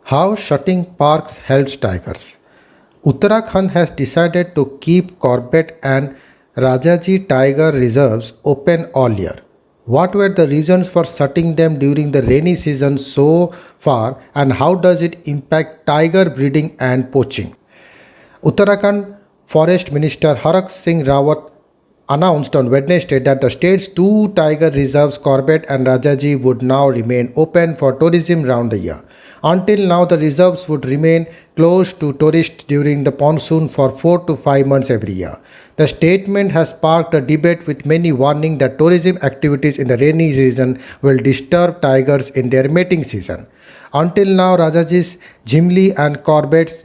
How shutting parks helps tigers. Uttarakhand has decided to keep Corbett and Rajaji tiger reserves open all year. What were the reasons for shutting them during the rainy season so far, and how does it impact tiger breeding and poaching? Uttarakhand Forest Minister Harak Singh Rawat announced on Wednesday that the state's two tiger reserves, Corbett and Rajaji, would now remain open for tourism round the year. Until now, the reserves would remain closed to tourists during the monsoon for 4 to 5 months every year. The statement has sparked a debate with many warning that tourism activities in the rainy season will disturb tigers in their mating season. Until now, Rajaji's Jimli and Corbett's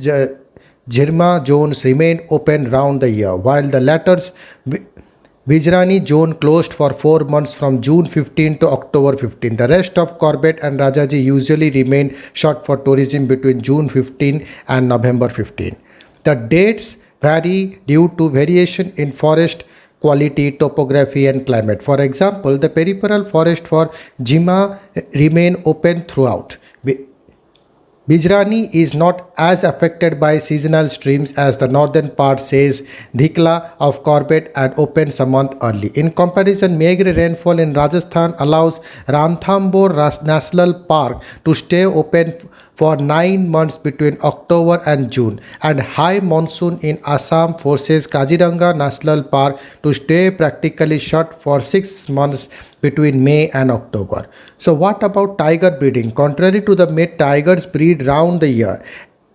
Jirma zones remained open round the year, while the latter's Vijrani zone closed for 4 months from June 15 to October 15. The rest of Corbett and Rajaji usually remain shut for tourism between June 15 and November 15. The dates vary due to variation in forest quality, topography and climate. For example, the peripheral forest for Jima remain open throughout. Bijrani is not as affected by seasonal streams as the northern part, says Dhikla of Corbett, and opens a month early. In comparison, meagre rainfall in Rajasthan allows Ranthambore National Park to stay open for 9 months between October and June, and high monsoon in Assam forces Kaziranga National Park to stay practically shut for 6 months between May and October. So what about tiger breeding? Contrary to the myth, tigers breed round the year,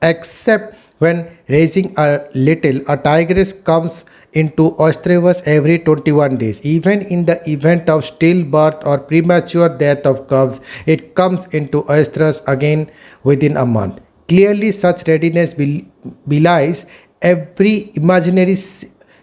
except when raising a little. A tigress comes into oestrus every 21 days. Even in the event of stillbirth or premature death of cubs, it comes into oestrus again within a month. Clearly, such readiness belies every imaginary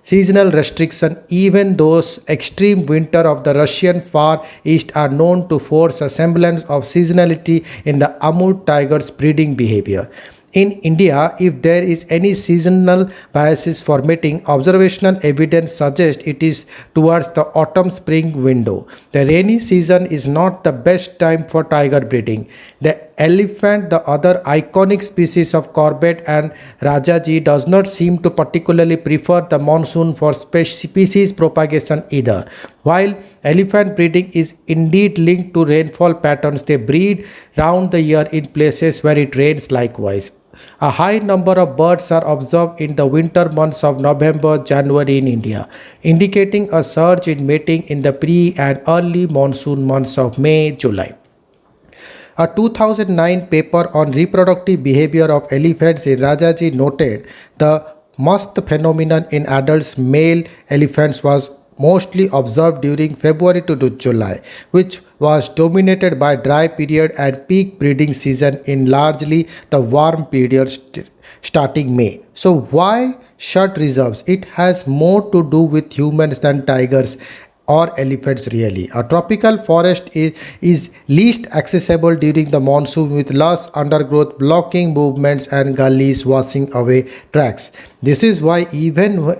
seasonal restriction. Even those extreme winter of the Russian Far East are known to force a semblance of seasonality in the Amur tiger's breeding behavior. In India, if there is any seasonal biases for mating, observational evidence suggests it is towards the autumn-spring window. The rainy season is not the best time for tiger breeding. The elephant, the other iconic species of Corbett and Rajaji, does not seem to particularly prefer the monsoon for species propagation either. While elephant breeding is indeed linked to rainfall patterns, they breed round the year in places where it rains likewise. A high number of birds are observed in the winter months of November, January in India, indicating a surge in mating in the pre and early monsoon months of May, July. A 2009 paper on reproductive behavior of elephants in Rajaji noted the must phenomenon in adult male elephants was mostly observed during February to July, which was dominated by dry period and peak breeding season in largely the warm period starting May. So why shut reserves? It has more to do with humans than tigers or elephants really. A tropical forest is least accessible during the monsoon, with lush undergrowth blocking movements and gullies washing away tracks. This is why even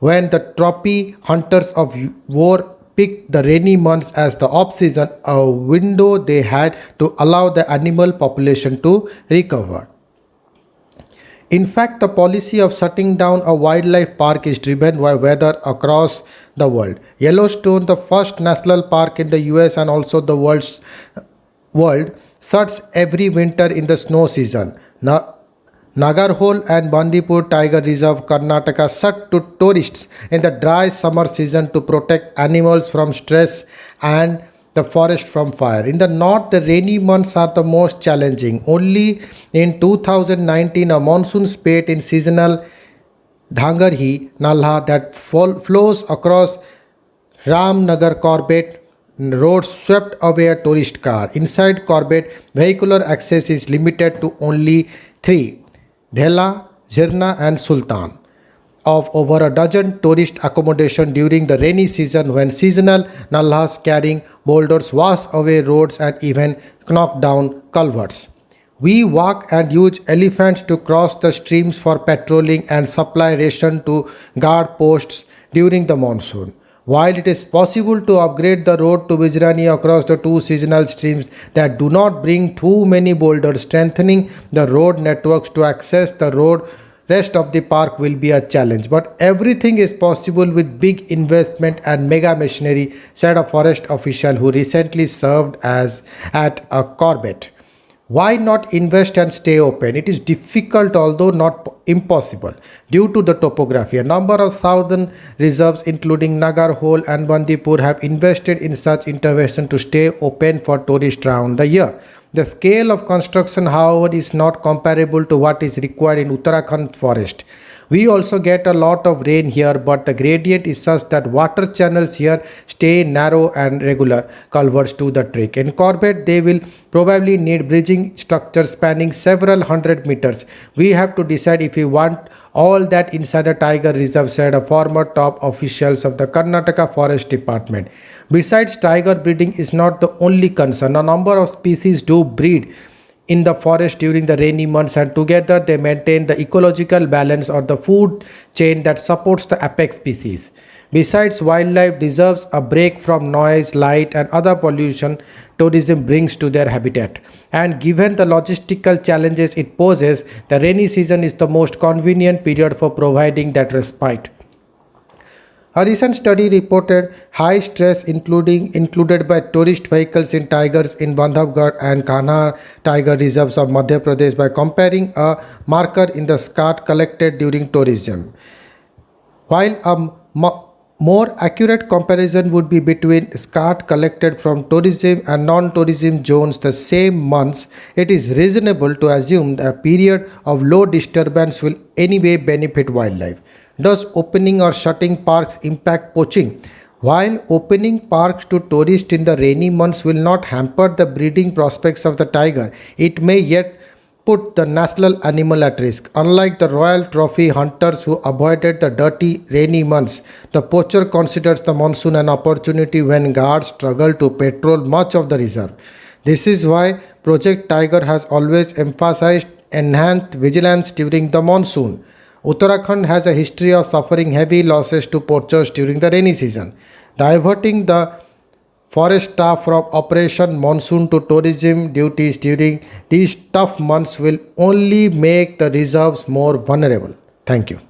when the trophy hunters of war picked the rainy months as the off-season, a window they had to allow the animal population to recover. In fact, the policy of shutting down a wildlife park is driven by weather across the world. Yellowstone, the first national park in the US and also the world, shuts every winter in the snow season. Now, Nagarhole and Bandipur Tiger Reserve, Karnataka, shut to tourists in the dry summer season to protect animals from stress and the forest from fire. In the north, the rainy months are the most challenging. Only in 2019, a monsoon spate in seasonal Dhangarhi Nalha that flows across Ramnagar Corbett road swept away a tourist car. Inside Corbett, vehicular access is limited to only three: Dhela, Zirna and Sultan, of over a dozen tourist accommodation during the rainy season, when seasonal nalhas carrying boulders wash away roads and even knock down culverts. We walk and use elephants to cross the streams for patrolling and supply ration to guard posts during the monsoon. While it is possible to upgrade the road to Bijrani across the two seasonal streams that do not bring too many boulders, strengthening the road networks to access the road rest of the park will be a challenge. But everything is possible with big investment and mega machinery, said a forest official who recently served as at a Corbett. Why not invest and stay open? It is difficult, although not impossible, due to the topography. A number of southern reserves, including Nagarhole and Bandipur, have invested in such intervention to stay open for tourists around the year. The scale of construction, however, is not comparable to what is required in Uttarakhand forest. We also get a lot of rain here, but the gradient is such that water channels here stay narrow and regular culverts to the trek. In Corbett, they will probably need bridging structures spanning several hundred meters. We have to decide if we want all that inside a tiger reserve, said a former top officials of the Karnataka Forest Department. Besides, tiger breeding is not the only concern. A number of species do breed in the forest during the rainy months, and together they maintain the ecological balance or the food chain that supports the apex species. Besides, wildlife deserves a break from noise, light, and other pollution tourism brings to their habitat. And given the logistical challenges it poses, the rainy season is the most convenient period for providing that respite. A recent study reported high stress included by tourist vehicles in tigers in Bandhavgarh and Kanha tiger reserves of Madhya Pradesh by comparing a marker in the scat collected during tourism. While a more accurate comparison would be between scat collected from tourism and non-tourism zones the same months, it is reasonable to assume that a period of low disturbance will anyway benefit wildlife. Does opening or shutting parks impact poaching? While opening parks to tourists in the rainy months will not hamper the breeding prospects of the tiger, it may yet put the national animal at risk. Unlike the Royal Trophy hunters who avoided the dirty rainy months, the poacher considers the monsoon an opportunity when guards struggle to patrol much of the reserve. This is why Project Tiger has always emphasized enhanced vigilance during the monsoon. Uttarakhand has a history of suffering heavy losses to poachers during the rainy season. Diverting the forest staff from Operation Monsoon to tourism duties during these tough months will only make the reserves more vulnerable. Thank you.